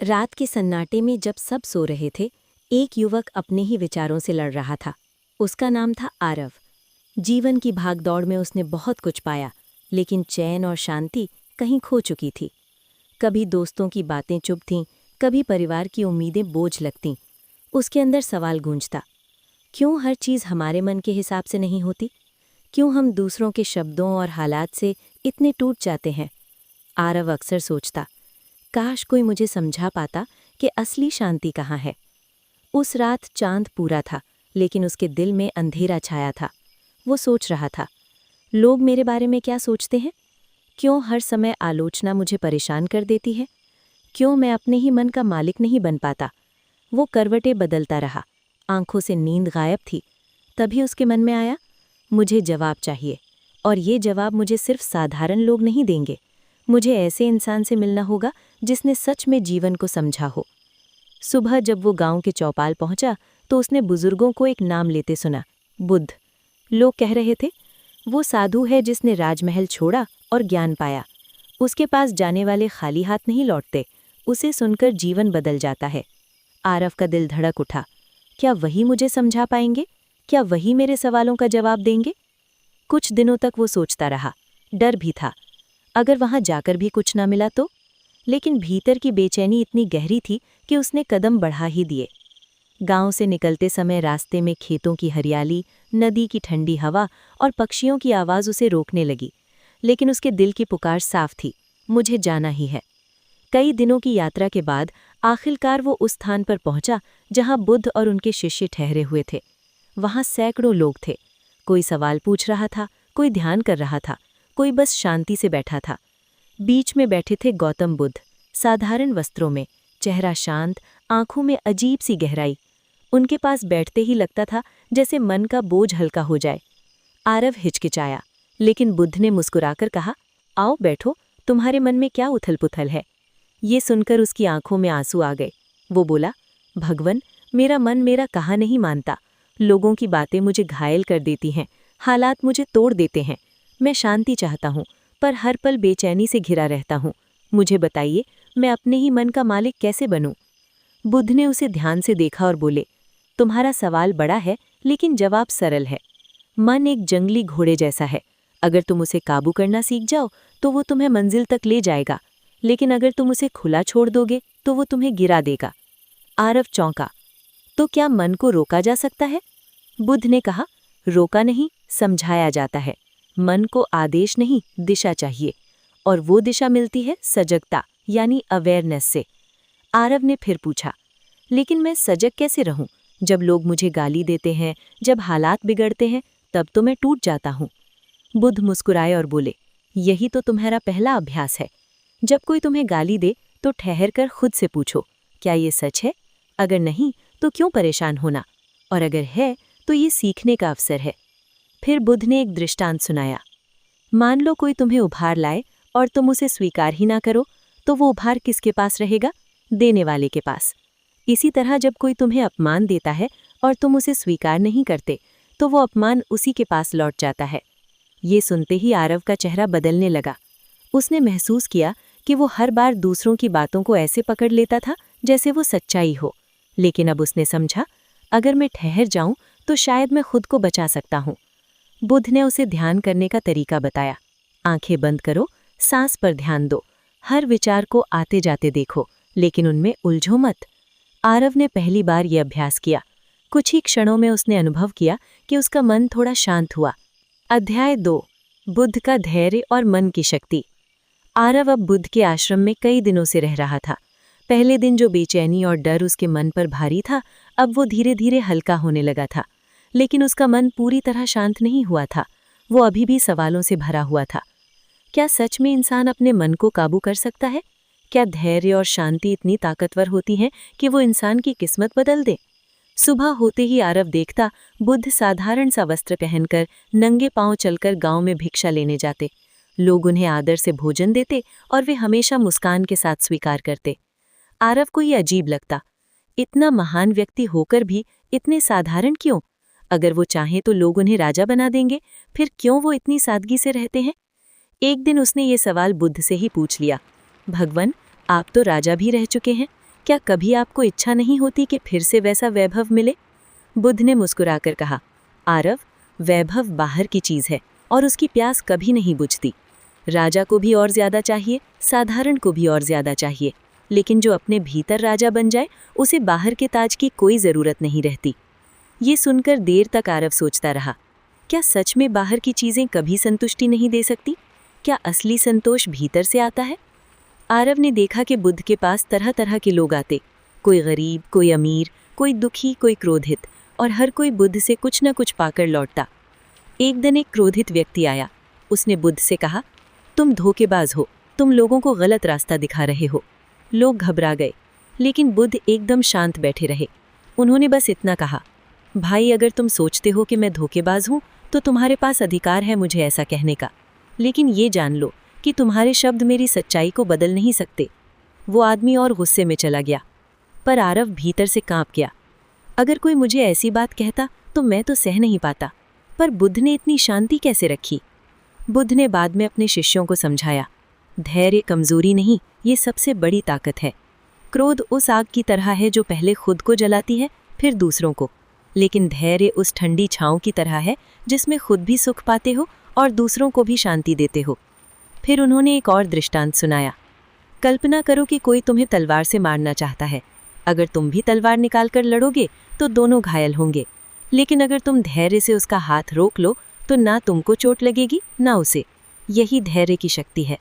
रात के सन्नाटे में जब सब सो रहे थे, एक युवक अपने ही विचारों से लड़ रहा था। उसका नाम था आरव। जीवन की भागदौड़ में उसने बहुत कुछ पाया, लेकिन चैन और शांति कहीं खो चुकी थी। कभी दोस्तों की बातें चुभ थीं, कभी परिवार की उम्मीदें बोझ लगतीं। उसके अंदर सवाल गूंजता, क्यों हर चीज़ हमारे मन के हिसाब से नहीं होती? क्यों हम दूसरों के शब्दों और हालात से इतने टूट जाते हैं? आरव अक्सर सोचता, काश कोई मुझे समझा पाता कि असली शांति कहाँ है। उस रात चांद पूरा था, लेकिन उसके दिल में अंधेरा छाया था। वो सोच रहा था, लोग मेरे बारे में क्या सोचते हैं? क्यों हर समय आलोचना मुझे परेशान कर देती है? क्यों मैं अपने ही मन का मालिक नहीं बन पाता? वो करवटें बदलता रहा, आंखों से नींद गायब थी। तभी उसके मन में आया, मुझे जवाब चाहिए, और ये जवाब मुझे सिर्फ साधारण लोग नहीं देंगे। मुझे ऐसे इंसान से मिलना होगा जिसने सच में जीवन को समझा हो। सुबह जब वो गांव के चौपाल पहुंचा तो उसने बुजुर्गों को एक नाम लेते सुना, बुद्ध। लोग कह रहे थे, वो साधु है जिसने राजमहल छोड़ा और ज्ञान पाया। उसके पास जाने वाले खाली हाथ नहीं लौटते, उसे सुनकर जीवन बदल जाता है। आरव का दिल धड़क उठा, क्या वही मुझे समझा पाएंगे? क्या वही मेरे सवालों का जवाब देंगे? कुछ दिनों तक वो सोचता रहा, डर भी था, अगर वहां जाकर भी कुछ ना मिला तो? लेकिन भीतर की बेचैनी इतनी गहरी थी कि उसने कदम बढ़ा ही दिए। गांव से निकलते समय रास्ते में खेतों की हरियाली, नदी की ठंडी हवा और पक्षियों की आवाज़ उसे रोकने लगी, लेकिन उसके दिल की पुकार साफ थी, मुझे जाना ही है। कई दिनों की यात्रा के बाद आखिरकार वो उस स्थान पर पहुंचा जहां बुद्ध और उनके शिष्य ठहरे हुए थे। वहां सैकड़ों लोग थे। कोई सवाल पूछ रहा था, कोई ध्यान कर रहा था, कोई बस शांति से बैठा था। बीच में बैठे थे गौतम बुद्ध, साधारण वस्त्रों में, चेहरा शांत, आंखों में अजीब सी गहराई। उनके पास बैठते ही लगता था जैसे मन का बोझ हल्का हो जाए। आरव हिचकिचाया, लेकिन बुद्ध ने मुस्कुराकर कहा, आओ बैठो, तुम्हारे मन में क्या उथल पुथल है? ये सुनकर उसकी आंखों में आंसू आ गए। वो बोला, भगवन, मेरा मन मेरा कहा नहीं मानता। लोगों की बातें मुझे घायल कर देती हैं, हालात मुझे तोड़ देते हैं। मैं शांति चाहता हूँ, पर हर पल बेचैनी से घिरा रहता हूँ। मुझे बताइए, मैं अपने ही मन का मालिक कैसे बनूं? बुद्ध ने उसे ध्यान से देखा और बोले, तुम्हारा सवाल बड़ा है, लेकिन जवाब सरल है। मन एक जंगली घोड़े जैसा है। अगर तुम उसे काबू करना सीख जाओ तो वो तुम्हें मंजिल तक ले जाएगा, लेकिन अगर तुम उसे खुला छोड़ दोगे तो वो तुम्हें गिरा देगा। आरव चौंका, तो क्या मन को रोका जा सकता है? बुद्ध ने कहा, रोका नहीं, समझाया जाता है। मन को आदेश नहीं, दिशा चाहिए, और वो दिशा मिलती है सजगता यानी अवेयरनेस से। आरव ने फिर पूछा, लेकिन मैं सजग कैसे रहूं? जब लोग मुझे गाली देते हैं, जब हालात बिगड़ते हैं, तब तो मैं टूट जाता हूं। बुद्ध मुस्कुराए और बोले, यही तो तुम्हारा पहला अभ्यास है। जब कोई तुम्हें गाली दे तो ठहर कर खुद से पूछो, क्या ये सच है? अगर नहीं तो क्यों परेशान होना? और अगर है तो ये सीखने का अवसर है। फिर बुद्ध ने एक दृष्टांत सुनाया, मान लो कोई तुम्हें उपहार लाए और तुम उसे स्वीकार ही ना करो, तो वो उपहार किसके पास रहेगा? देने वाले के पास। इसी तरह जब कोई तुम्हें अपमान देता है और तुम उसे स्वीकार नहीं करते, तो वो अपमान उसी के पास लौट जाता है। ये सुनते ही आरव का चेहरा बदलने लगा। उसने महसूस किया कि वो हर बार दूसरों की बातों को ऐसे पकड़ लेता था जैसे वो सच्चाई हो। लेकिन अब उसने समझा, अगर मैं ठहर जाऊं तो शायद मैं खुद को बचा सकता हूं। बुद्ध ने उसे ध्यान करने का तरीका बताया। आंखें बंद करो, सांस पर ध्यान दो, हर विचार को आते जाते देखो, लेकिन उनमें उलझो मत। आरव ने पहली बार यह अभ्यास किया। कुछ ही क्षणों में उसने अनुभव किया कि उसका मन थोड़ा शांत हुआ। अध्याय 2, बुद्ध का धैर्य और मन की शक्ति। आरव अब बुद्ध के आश्रम में कई दिनों से रह रहा था। पहले दिन जो बेचैनी और डर उसके मन पर भारी था, अब वो धीरे धीरे हल्का होने लगा था। लेकिन उसका मन पूरी तरह शांत नहीं हुआ था। वो अभी भी सवालों से भरा हुआ था। क्या सच में इंसान अपने मन को काबू कर सकता है? क्या धैर्य और शांति इतनी ताकतवर होती हैं कि वो इंसान की किस्मत बदल दे? सुबह होते ही आरव देखता, बुद्ध साधारण सा वस्त्र पहनकर नंगे पांव चलकर गांव में भिक्षा लेने जाते। लोग उन्हें आदर से भोजन देते और वे हमेशा मुस्कान के साथ स्वीकार करते। आरव को ये अजीब लगता, इतना महान व्यक्ति होकर भी इतने साधारण क्यों? अगर वो चाहें तो लोग उन्हें राजा बना देंगे, फिर क्यों वो इतनी सादगी से रहते हैं? एक दिन उसने ये सवाल बुद्ध से ही पूछ लिया, भगवन, आप तो राजा भी रह चुके हैं, क्या कभी आपको इच्छा नहीं होती कि फिर से वैसा वैभव मिले? बुद्ध ने मुस्कुराकर कहा, आरव, वैभव बाहर की चीज है और उसकी प्यास कभी नहीं बुझती। राजा को भी और ज्यादा चाहिए, साधारण को भी और ज्यादा चाहिए, लेकिन जो अपने भीतर राजा बन जाए उसे बाहर के ताज की कोई जरूरत नहीं रहती। ये सुनकर देर तक आरव सोचता रहा, क्या सच में बाहर की चीजें कभी संतुष्टि नहीं दे सकती? क्या असली संतोष भीतर से आता है? आरव ने देखा कि बुद्ध के पास तरह तरह के लोग आते, कोई गरीब, कोई अमीर, कोई दुखी, कोई क्रोधित, और हर कोई बुद्ध से कुछ न कुछ पाकर लौटता। एक दिन एक क्रोधित व्यक्ति आया। उसने बुद्ध से कहा, तुम धोखेबाज हो, तुम लोगों को गलत रास्ता दिखा रहे हो। लोग घबरा गए, लेकिन बुद्ध एकदम शांत बैठे रहे। उन्होंने बस इतना कहा, भाई, अगर तुम सोचते हो कि मैं धोखेबाज हूँ तो तुम्हारे पास अधिकार है मुझे ऐसा कहने का, लेकिन ये जान लो कि तुम्हारे शब्द मेरी सच्चाई को बदल नहीं सकते। वो आदमी और गुस्से में चला गया, पर आरव भीतर से कांप गया। अगर कोई मुझे ऐसी बात कहता तो मैं तो सह नहीं पाता, पर बुद्ध ने इतनी शांति कैसे रखी? बुद्ध ने बाद में अपने शिष्यों को समझाया, धैर्य कमजोरी नहीं, ये सबसे बड़ी ताकत है। क्रोध उस आग की तरह है जो पहले खुद को जलाती है फिर दूसरों को, लेकिन धैर्य उस ठंडी छांव की तरह है जिसमें खुद भी सुख पाते हो और दूसरों को भी शांति देते हो। फिर उन्होंने एक और दृष्टांत सुनाया। कल्पना करो कि कोई तुम्हें तलवार से मारना चाहता है। अगर तुम भी तलवार निकालकर लड़ोगे तो दोनों घायल होंगे, लेकिन अगर तुम धैर्य से उसका हाथ रोक लो तो ना तुमको चोट लगेगी ना उसे। यही धैर्य की शक्ति है।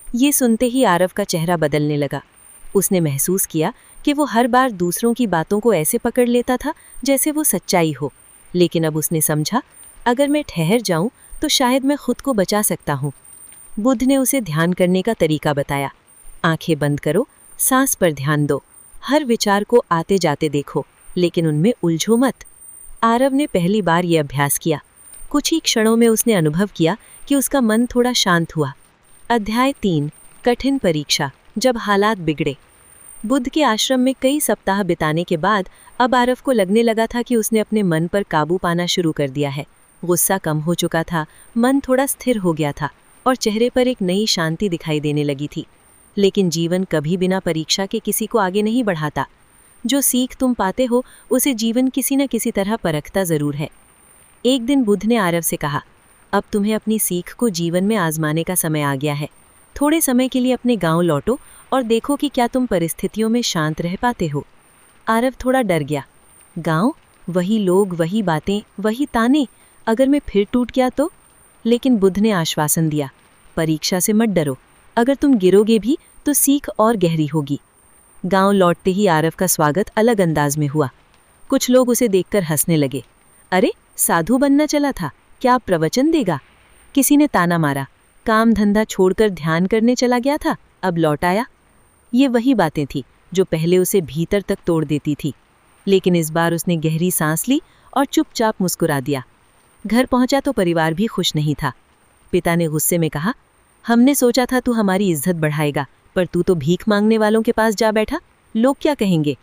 ये सुनते ही आरव का चेहरा बदलने लगा। उसने महसूस किया कि वो हर बार दूसरों की बातों को ऐसे पकड़ लेता था जैसे वो सच्चाई हो, लेकिन अब उसने समझा, अगर मैं ठहर जाऊं तो शायद मैं खुद को बचा सकता हूं। बुद्ध ने उसे ध्यान करने का तरीका बताया। आंखें बंद करो, सांस पर ध्यान दो, हर विचार को आते जाते देखो, लेकिन उनमें उलझो मत। आरव ने पहली बार ये अभ्यास किया। कुछ ही क्षणों में उसने अनुभव किया कि उसका मन थोड़ा शांत हुआ। अध्याय 3, कठिन परीक्षा, जब हालात बिगड़े। बुद्ध के आश्रम में कई सप्ताह बिताने के बाद अब आरव को लगने लगा था कि उसने अपने मन पर काबू पाना शुरू कर दिया है। गुस्सा कम हो चुका था, मन थोड़ा स्थिर हो गया था और चेहरे पर एक नई शांति दिखाई देने लगी थी। लेकिन जीवन कभी बिना परीक्षा के किसी को आगे नहीं बढ़ाता। जो सीख तुम पाते हो उसे जीवन किसी न किसी तरह परखता जरूर है। एक दिन बुद्ध ने आरव से कहा, अब तुम्हें अपनी सीख को जीवन में आजमाने का समय आ गया है। थोड़े समय के लिए अपने गांव लौटो और देखो कि क्या तुम परिस्थितियों में शांत रह पाते हो। आरव थोड़ा डर गया। गांव, वही लोग, वही बातें, वही ताने, अगर मैं फिर टूट गया तो? लेकिन बुद्ध ने आश्वासन दिया, परीक्षा से मत डरो, अगर तुम गिरोगे भी तो सीख और गहरी होगी। गांव लौटते ही आरव का स्वागत अलग अंदाज में हुआ। कुछ लोग उसे देखकर हंसने लगे। अरे, साधु बनना चला था, क्या आप प्रवचन देगा? किसी ने ताना मारा, काम धंधा छोड़कर ध्यान करने चला गया था, अब लौट आया। ये वही बातें थी जो पहले उसे भीतर तक तोड़ देती थी, लेकिन इस बार उसने गहरी सांस ली और चुपचाप मुस्कुरा दिया। घर पहुंचा तो परिवार भी खुश नहीं था। पिता ने गुस्से में कहा, हमने सोचा था तू हमारी इज्जत बढ़ाएगा, पर तू तो भीख मांगने वालों के पास जा बैठा, लोग क्या कहेंगे?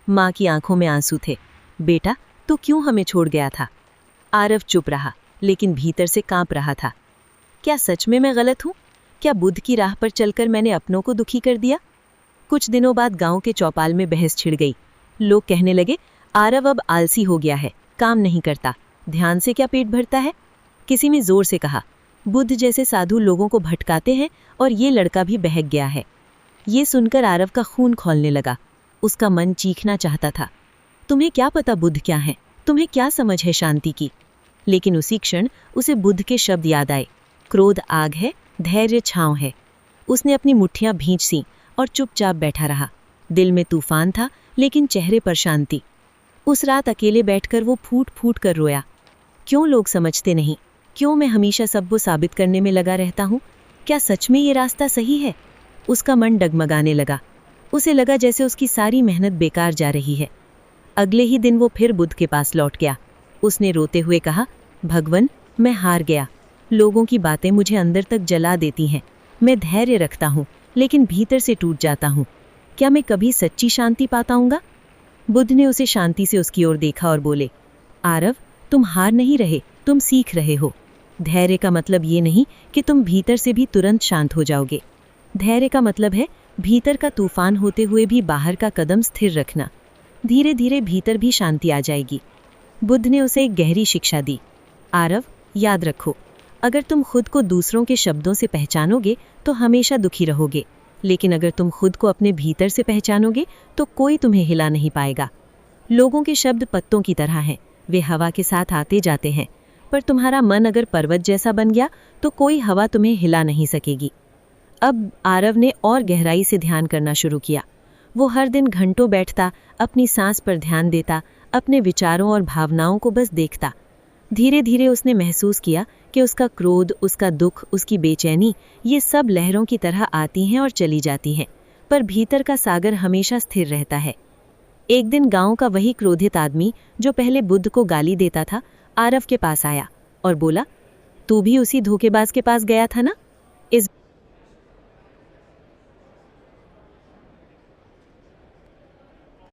माँ की आंखों में आंसू थे। बेटा, तू क्यों हमें छोड़ गया था? आरव चुप रहा, लेकिन भीतर से कांप रहा था। क्या सच में मैं गलत हूँ? क्या बुद्ध की राह पर चलकर मैंने अपनों को दुखी कर दिया? कुछ दिनों बाद गांव के चौपाल में बहस छिड़ गई। लोग कहने लगे, आरव अब आलसी हो गया है, काम नहीं करता, ध्यान से क्या पेट भरता है? किसी ने जोर से कहा, बुद्ध जैसे साधु लोगों को भटकाते हैं और ये लड़का भी बहक गया है। ये सुनकर आरव का खून खौलने लगा। उसका मन चीखना चाहता था, तुम्हें क्या पता बुद्ध क्या है? तुम्हें क्या समझ है शांति की? लेकिन उसी क्षण उसे बुद्ध के शब्द याद आए, क्रोध आग है, धैर्य छांव है। उसने अपनी मुट्ठियां भींच सी और चुपचाप बैठा रहा। दिल में तूफान था, लेकिन चेहरे पर शांति। उस रात अकेले बैठकर वो फूट फूट कर रोया। क्यों लोग समझते नहीं? क्यों मैं हमेशा सबको साबित करने में लगा रहता हूँ? क्या सच में ये रास्ता सही है? उसका मन डगमगाने लगा। उसे लगा जैसे उसकी सारी मेहनत बेकार जा रही है। अगले ही दिन वो फिर बुद्ध के पास लौट गया। उसने रोते हुए कहा, भगवान, मैं हार गया। लोगों की बातें मुझे अंदर तक जला देती हैं। मैं धैर्य रखता हूँ, लेकिन भीतर से टूट जाता हूँ। क्या मैं कभी सच्ची शांति पा पाऊंगा? बुद्ध ने उसे शांति से उसकी ओर देखा और बोले, आरव, तुम हार नहीं रहे, तुम सीख रहे हो। धैर्य का मतलब ये नहीं कि तुम भीतर से भी तुरंत शांत हो जाओगे। धैर्य का मतलब है भीतर का तूफान होते हुए भी बाहर का कदम स्थिर रखना। धीरे धीरे भीतर भी शांति आ जाएगी। बुद्ध ने उसे एक गहरी शिक्षा दी। आरव, याद रखो, अगर तुम खुद को दूसरों के शब्दों से पहचानोगे तो हमेशा दुखी रहोगे, लेकिन अगर तुम खुद को अपने भीतर से पहचानोगे तो कोई तुम्हें हिला नहीं पाएगा। लोगों के शब्द पत्तों की तरह हैं, वे हवा के साथ आते जाते हैं, पर तुम्हारा मन अगर पर्वत जैसा बन गया तो कोई हवा तुम्हें हिला नहीं सकेगी। अब आरव ने और गहराई से ध्यान करना शुरू किया। वो हर दिन घंटों बैठता, अपनी सांस पर ध्यान देता, अपने विचारों और भावनाओं को बस देखता। धीरे धीरे उसने महसूस किया कि उसका क्रोध, उसका दुख, उसकी बेचैनी, ये सब लहरों की तरह आती हैं और चली जाती हैं, पर भीतर का सागर हमेशा स्थिर रहता है। एक दिन गांव का वही क्रोधित आदमी जो पहले बुद्ध को गाली देता था, आरव के पास आया और बोला, तू भी उसी धोखेबाज के पास गया था ना? इस